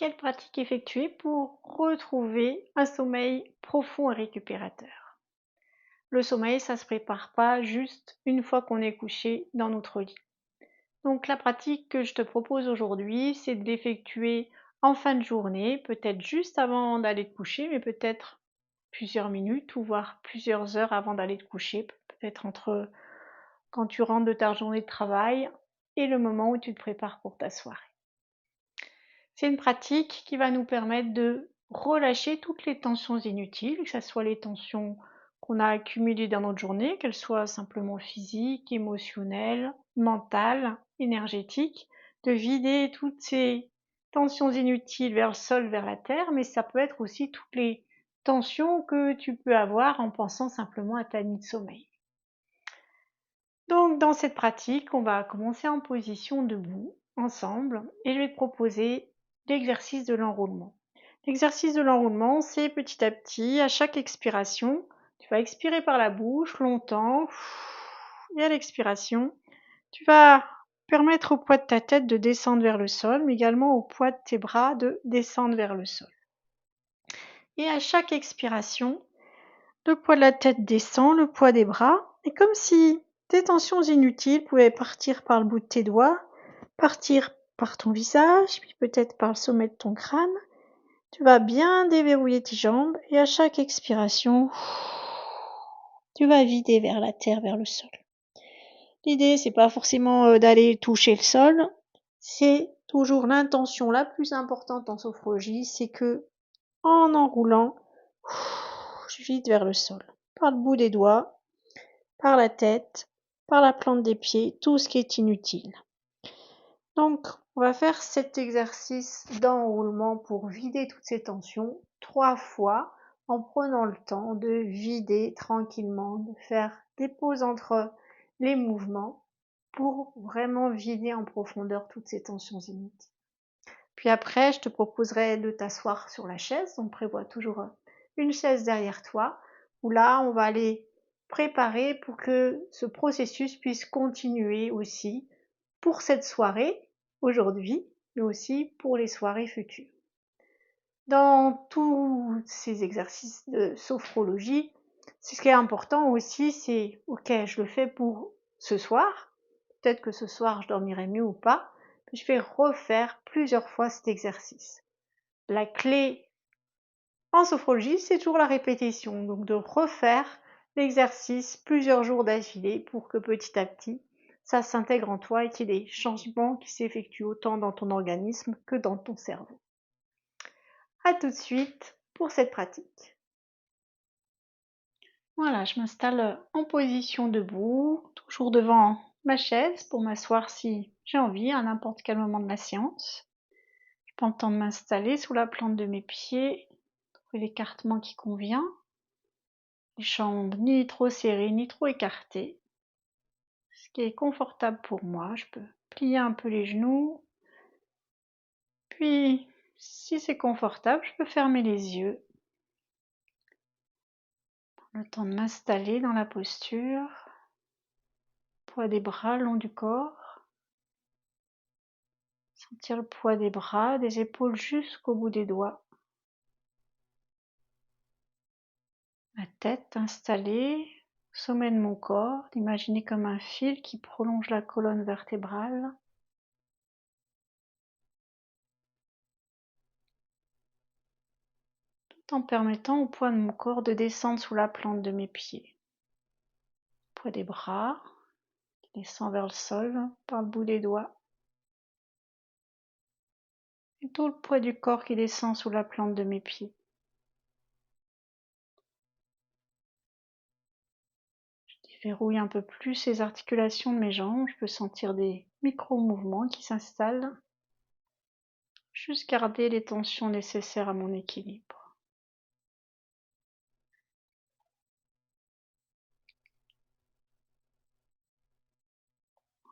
Quelle pratique effectuer pour retrouver un sommeil profond et récupérateur? Le sommeil, ça se prépare pas juste une fois qu'on est couché dans notre lit. Donc la pratique que je te propose aujourd'hui, c'est de l'effectuer en fin de journée, peut-être juste avant d'aller te coucher, mais peut-être plusieurs minutes ou voire plusieurs heures avant d'aller te coucher, peut-être entre quand tu rentres de ta journée de travail et le moment où tu te prépares pour ta soirée. C'est une pratique qui va nous permettre de relâcher toutes les tensions inutiles, que ce soit les tensions qu'on a accumulées dans notre journée, qu'elles soient simplement physiques, émotionnelles, mentales, énergétiques, de vider toutes ces tensions inutiles vers le sol, vers la terre, mais ça peut être aussi toutes les tensions que tu peux avoir en pensant simplement à ta nuit de sommeil. Donc dans cette pratique, on va commencer en position debout ensemble et je vais te proposer l'exercice de l'enroulement. L'exercice de l'enroulement, c'est petit à petit, à chaque expiration, tu vas expirer par la bouche longtemps et à l'expiration, tu vas permettre au poids de ta tête de descendre vers le sol, mais également au poids de tes bras de descendre vers le sol. Et à chaque expiration, le poids de la tête descend, le poids des bras, et comme si tes tensions inutiles pouvaient partir par le bout de tes doigts, partir par ton visage, puis peut-être par le sommet de ton crâne. Tu vas bien déverrouiller tes jambes et à chaque expiration, tu vas vider vers la terre, vers le sol. L'idée, c'est pas forcément d'aller toucher le sol, c'est toujours l'intention la plus importante en sophrologie, c'est que en enroulant, je vide vers le sol, par le bout des doigts, par la tête, par la plante des pieds, tout ce qui est inutile. Donc, on va faire cet exercice d'enroulement pour vider toutes ces tensions 3 fois en prenant le temps de vider tranquillement, de faire des pauses entre les mouvements pour vraiment vider en profondeur toutes ces tensions inutiles. Puis après, je te proposerai de t'asseoir sur la chaise, donc prévois toujours une chaise derrière toi, où là, on va aller préparer pour que ce processus puisse continuer aussi pour cette soirée, aujourd'hui, mais aussi pour les soirées futures. Dans tous ces exercices de sophrologie, ce qui est important aussi, c'est ok, je le fais pour ce soir, peut-être que ce soir je dormirai mieux ou pas, mais je vais refaire plusieurs fois cet exercice. La clé en sophrologie, c'est toujours la répétition, donc de refaire l'exercice plusieurs jours d'affilée pour que petit à petit, ça s'intègre en toi et qu'il y ait des changements qui s'effectuent autant dans ton organisme que dans ton cerveau. A tout de suite pour cette pratique. Voilà, je m'installe en position debout, toujours devant ma chaise pour m'asseoir si j'ai envie à n'importe quel moment de la séance. Je prends le temps de m'installer sous la plante de mes pieds, trouver l'écartement qui convient. Les jambes ni trop serrées ni trop écartées. Ce qui est confortable pour moi. Je peux plier un peu les genoux. Puis, si c'est confortable, je peux fermer les yeux. Le temps de m'installer dans la posture. Poids des bras le long du corps. Sentir le poids des bras, des épaules jusqu'au bout des doigts. La tête installée au sommet de mon corps, d'imaginer comme un fil qui prolonge la colonne vertébrale. Tout en permettant au poids de mon corps de descendre sous la plante de mes pieds. Poids des bras qui descend vers le sol par le bout des doigts. Et tout le poids du corps qui descend sous la plante de mes pieds. Je déverrouille un peu plus les articulations de mes jambes. Je peux sentir des micro-mouvements qui s'installent. Juste garder les tensions nécessaires à mon équilibre.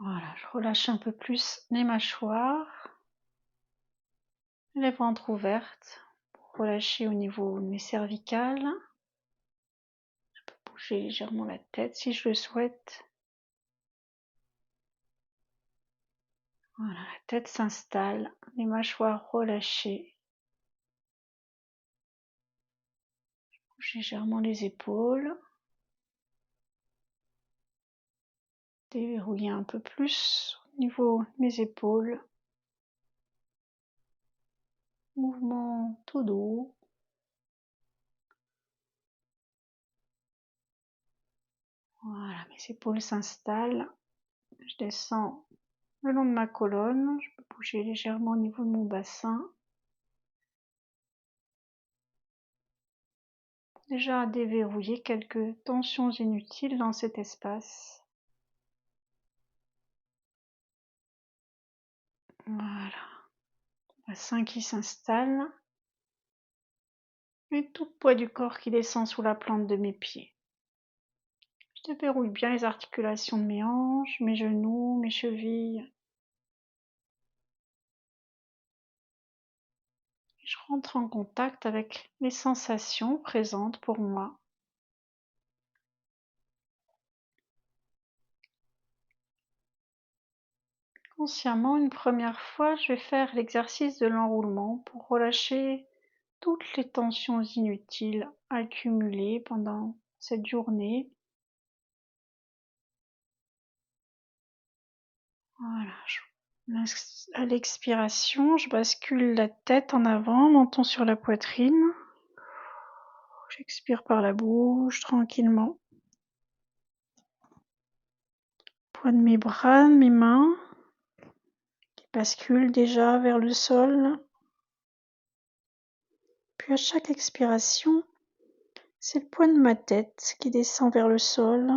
Voilà, je relâche un peu plus les mâchoires, les lèvres entrouvertes pour relâcher au niveau de mes cervicales. Je peux bouger légèrement la tête si je le souhaite. Voilà, la tête s'installe, les mâchoires relâchées. Bouge légèrement les épaules. Déverrouiller un peu plus au niveau de mes épaules. Mouvement tout doux. Voilà, mes épaules s'installent. Je descends le long de ma colonne. Je peux bouger légèrement au niveau de mon bassin. Déjà déverrouiller quelques tensions inutiles dans cet espace. Voilà. Bassin qui s'installe. Et tout le poids du corps qui descend sous la plante de mes pieds. Je déverrouille bien les articulations de mes hanches, mes genoux, mes chevilles. Je rentre en contact avec les sensations présentes pour moi. Consciemment, une première fois, je vais faire l'exercice de l'enroulement pour relâcher toutes les tensions inutiles accumulées pendant cette journée. Voilà, à l'expiration, je bascule la tête en avant, menton sur la poitrine. J'expire par la bouche, tranquillement. Poids de mes bras, de mes mains, qui basculent déjà vers le sol. Puis à chaque expiration, c'est le poids de ma tête qui descend vers le sol.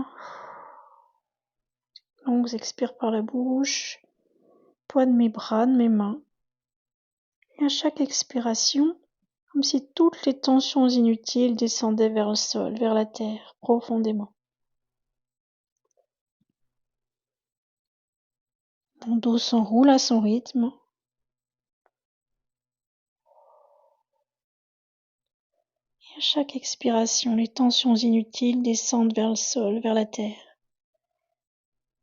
Longues expire par la bouche, poids de mes bras, de mes mains. Et à chaque expiration, comme si toutes les tensions inutiles descendaient vers le sol, vers la terre, profondément. Mon dos s'enroule à son rythme. Et à chaque expiration, les tensions inutiles descendent vers le sol, vers la terre.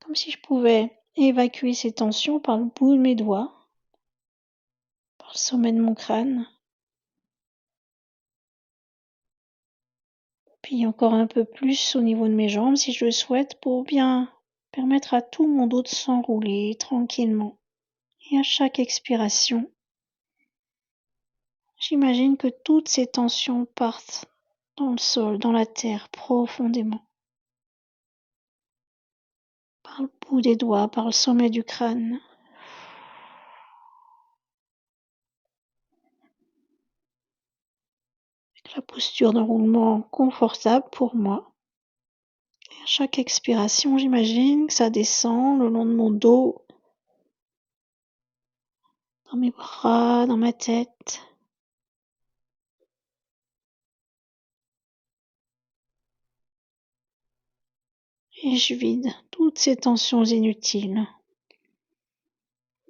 Comme si je pouvais évacuer ces tensions par le bout de mes doigts, par le sommet de mon crâne. Puis encore un peu plus au niveau de mes jambes si je le souhaite pour bien permettre à tout mon dos de s'enrouler tranquillement. Et à chaque expiration, j'imagine que toutes ces tensions partent dans le sol, dans la terre, profondément. Par le bout des doigts, par le sommet du crâne. Avec la posture d'enroulement confortable pour moi. Et à chaque expiration, j'imagine que ça descend le long de mon dos, dans mes bras, dans ma tête. Et je vide toutes ces tensions inutiles,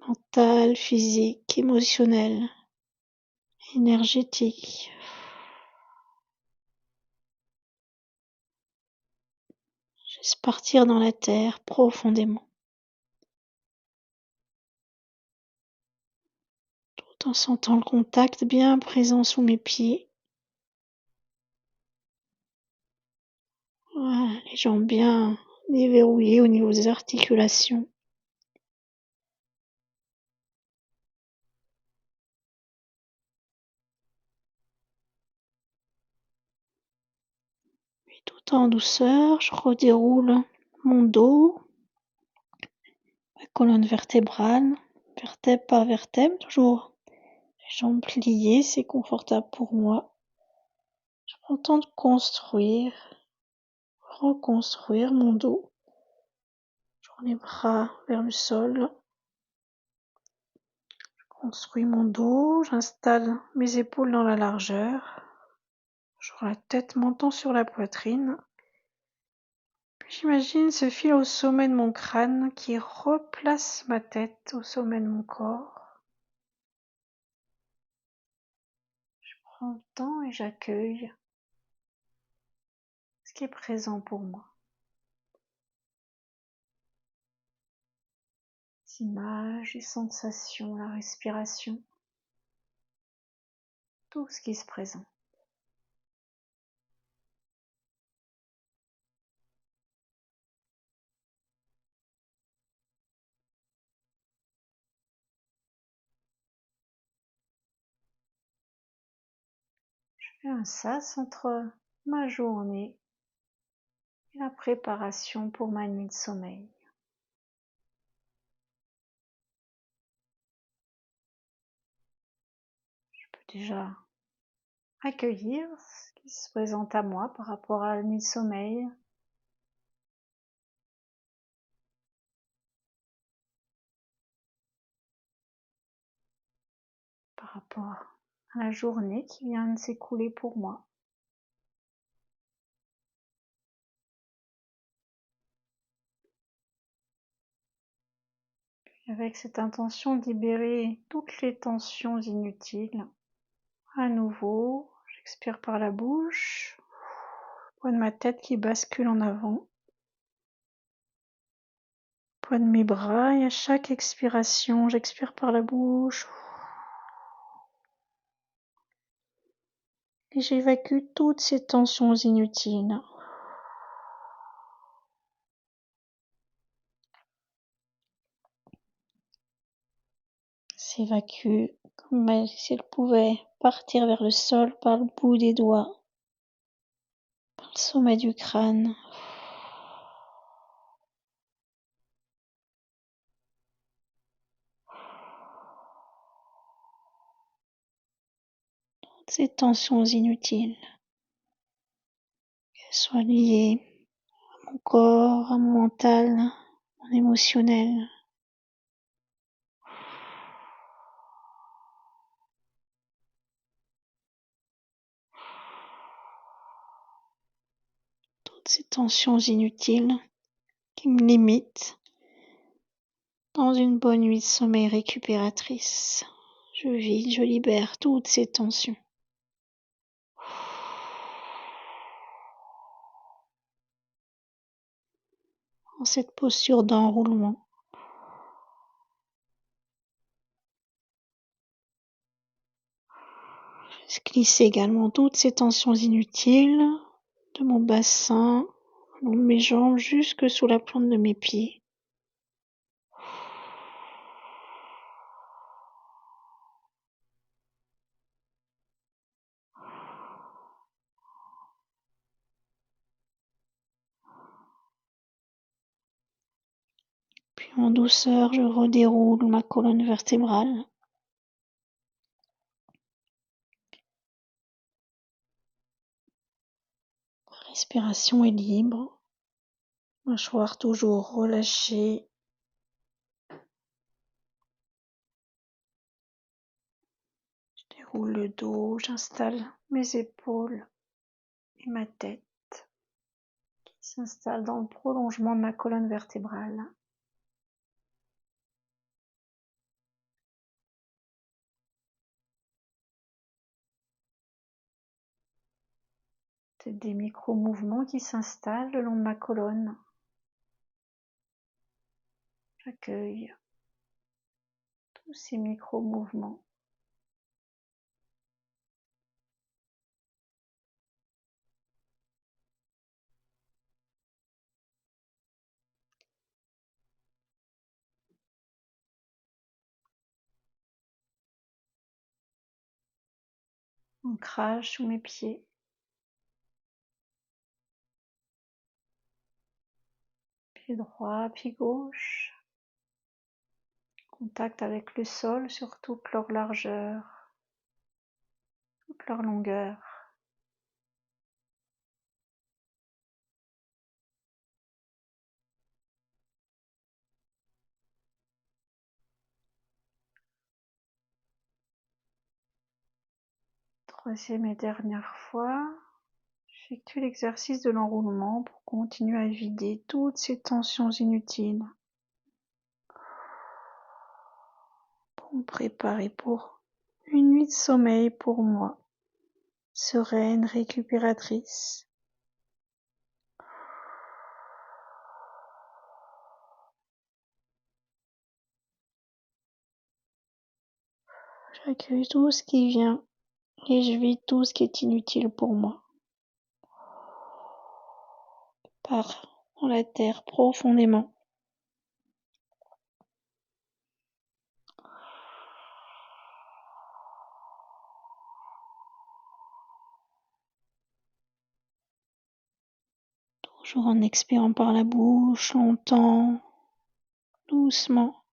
mentales, physiques, émotionnelles, énergétiques. Je laisse partir dans la terre profondément, tout en sentant le contact bien présent sous mes pieds. Voilà, les jambes bien déverrouillées au niveau des articulations. Puis tout en douceur, je redéroule mon dos, ma colonne vertébrale, vertèbre par vertèbre, toujours les jambes pliées, c'est confortable pour moi. Je prends le temps de construire, reconstruire mon dos. Je rends les bras vers le sol. Je construis mon dos, j'installe mes épaules dans la largeur. Je rends la tête montant sur la poitrine. Puis j'imagine ce fil au sommet de mon crâne qui replace ma tête au sommet de mon corps. Je prends le temps et j'accueille ce qui est présent pour moi. Les images, les sensations, la respiration, tout ce qui se présente. fais un sas entre ma journée et la préparation pour ma nuit de sommeil. Je peux déjà accueillir ce qui se présente à moi par rapport à la nuit de sommeil. Par rapport à la journée qui vient de s'écouler pour moi. Avec cette intention de libérer toutes les tensions inutiles. À nouveau, j'expire par la bouche, poids de ma tête qui bascule en avant, poids de mes bras, et à chaque expiration, j'expire par la bouche et j'évacue toutes ces tensions inutiles. S'évacue comme si elle pouvait partir vers le sol par le bout des doigts, par le sommet du crâne. Ces tensions inutiles, qu'elles soient liées à mon corps, à mon mental, à mon émotionnel. Toutes ces tensions inutiles qui me limitent dans une bonne nuit de sommeil récupératrice. Je vide, je libère toutes ces tensions. En cette posture d'enroulement. Je glisse également toutes ces tensions inutiles de mon bassin, le long de mes jambes, jusque sous la plante de mes pieds. Puis en douceur, je redéroule ma colonne vertébrale. La respiration est libre. Mâchoire toujours relâchée. Je déroule le dos, j'installe mes épaules et ma tête qui s'installe dans le prolongement de ma colonne vertébrale. Peut-être des micro-mouvements qui s'installent le long de ma colonne. J'accueille tous ces micro-mouvements. Ancrage sous mes pieds. Pied droit, pied gauche. Contact avec le sol sur toute leur largeur, toute leur longueur. Troisième et dernière fois, j'effectue l'exercice de l'enroulement pour continuer à vider toutes ces tensions inutiles. Pour me préparer pour une nuit de sommeil pour moi, sereine, récupératrice. J'accueille tout ce qui vient et je vis tout ce qui est inutile pour moi. Pars dans la terre profondément. toujours en expirant par la bouche, longtemps, doucement.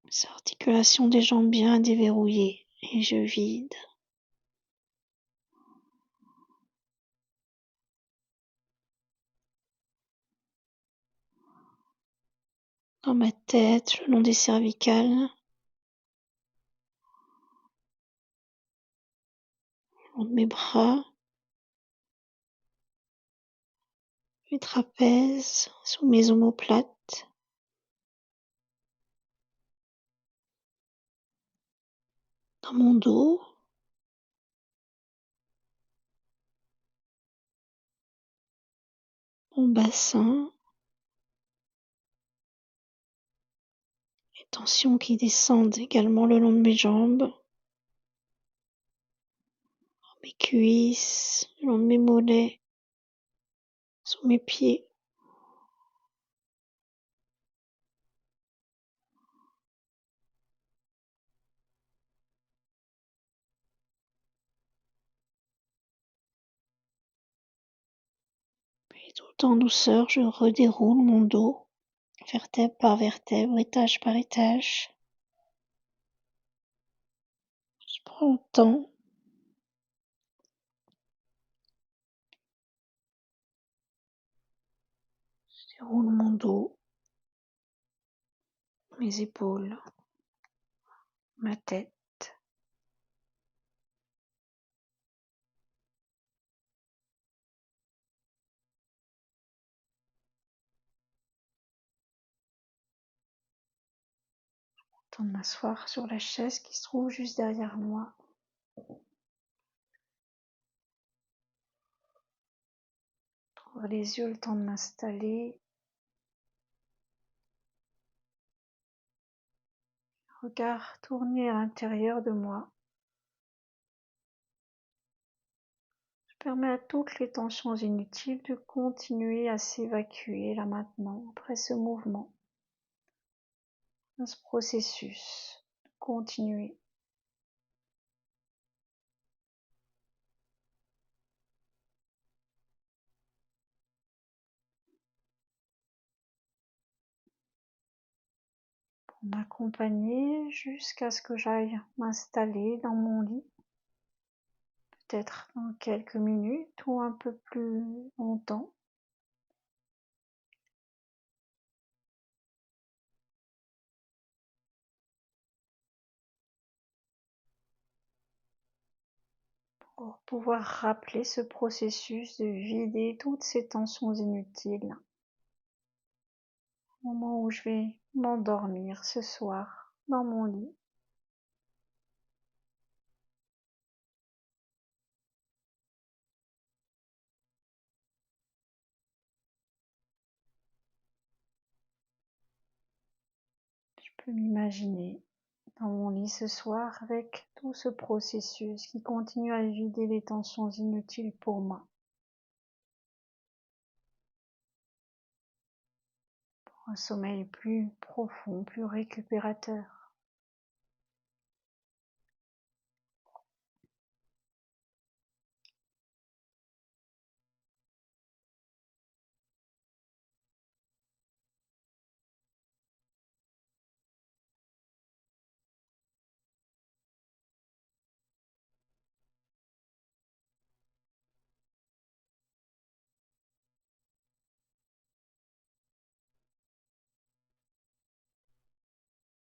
Les articulations des jambes bien déverrouillées et je vide. Dans ma tête, le long des cervicales, le long de mes bras, mes trapèzes, sous mes omoplates, dans mon dos, mon bassin, les tensions qui descendent également le long de mes jambes, mes cuisses, le long de mes mollets, sous mes pieds. Puis tout en douceur, je redéroule mon dos, vertèbre par vertèbre, étage par étage. Je prends le temps. Je déroule mon dos, mes épaules, ma tête. Temps de m'asseoir sur la chaise qui se trouve juste derrière moi. Ouvrir les yeux, le temps de m'installer. Regard tourné à l'intérieur de moi. Je permets à toutes les tensions inutiles de continuer à s'évacuer là maintenant, après ce mouvement, dans ce processus, de continuer. M'accompagner jusqu'à ce que j'aille m'installer dans mon lit, peut-être dans quelques minutes ou un peu plus longtemps. Pour pouvoir rappeler ce processus de vider toutes ces tensions inutiles au moment où je vais m'endormir ce soir dans mon lit. Je peux m'imaginer dans mon lit ce soir avec tout ce processus qui continue à vider les tensions inutiles pour moi. Pour un sommeil plus profond, plus récupérateur.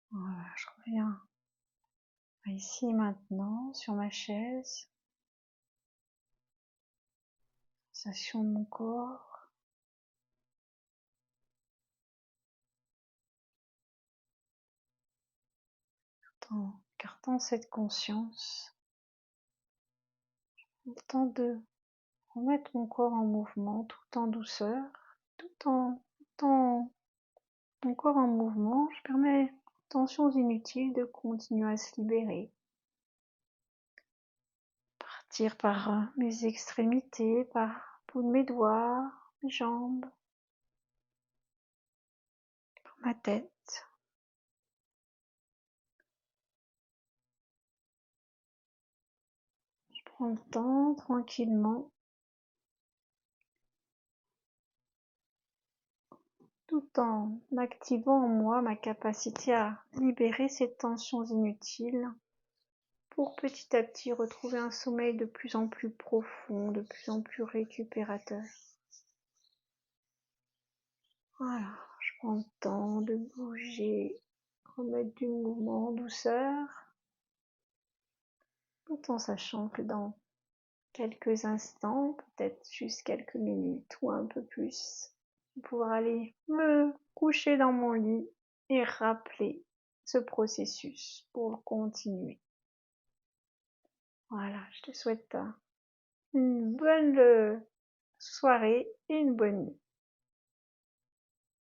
Voilà, je reviens ici maintenant sur ma chaise. Sensation de mon corps. Tout en gardant cette conscience. Le temps de remettre mon corps en mouvement tout en douceur. Tout en mettant mon corps en mouvement, je permets aux tensions inutiles de continuer à se libérer. Partir par mes extrémités, par le bout de mes doigts, mes jambes, par ma tête. prends le temps tranquillement, tout en activant en moi ma capacité à libérer ces tensions inutiles pour petit à petit retrouver un sommeil de plus en plus profond, de plus en plus récupérateur. Voilà, je prends le temps de bouger, remettre du mouvement en douceur, tout en sachant que dans quelques instants, peut-être juste quelques minutes ou un peu plus, je vais pouvoir aller me coucher dans mon lit et rappeler ce processus pour le continuer. Voilà, je te souhaite une bonne soirée et une bonne nuit.